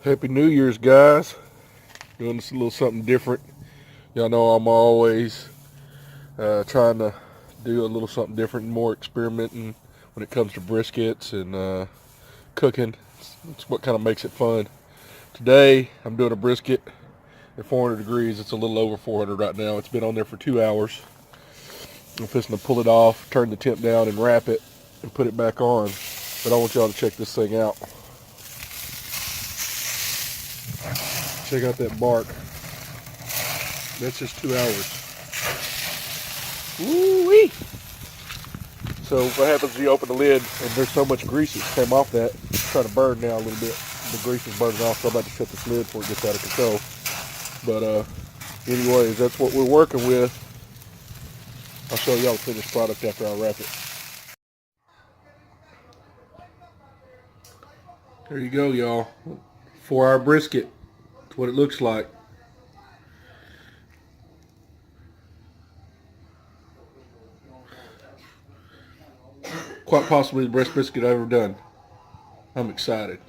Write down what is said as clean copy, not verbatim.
Happy New Year's, guys. Doing this a little something different. Y'all know I'm always trying to do a little something different, more experimenting when it comes to briskets and cooking. It's what kind of makes it fun. Today, I'm doing a brisket at 400 degrees. It's a little over 400 right now. It's been on there for 2 hours. I'm fixing to pull it off, turn the temp down, and wrap it and put it back on. But I want y'all to check this thing out. Check out that bark. That's just 2 hours. Woo-wee! So what happens is you open the lid and there's so much grease that came off that. It's trying to burn now a little bit. The grease is burning off, so I'm about to shut this lid before it gets out of control. But anyways, that's what we're working with. I'll show y'all the finished product after I wrap it. There you go, y'all. 4-hour brisket. That's what it looks like. Quite possibly the best brisket I've ever done. I'm excited.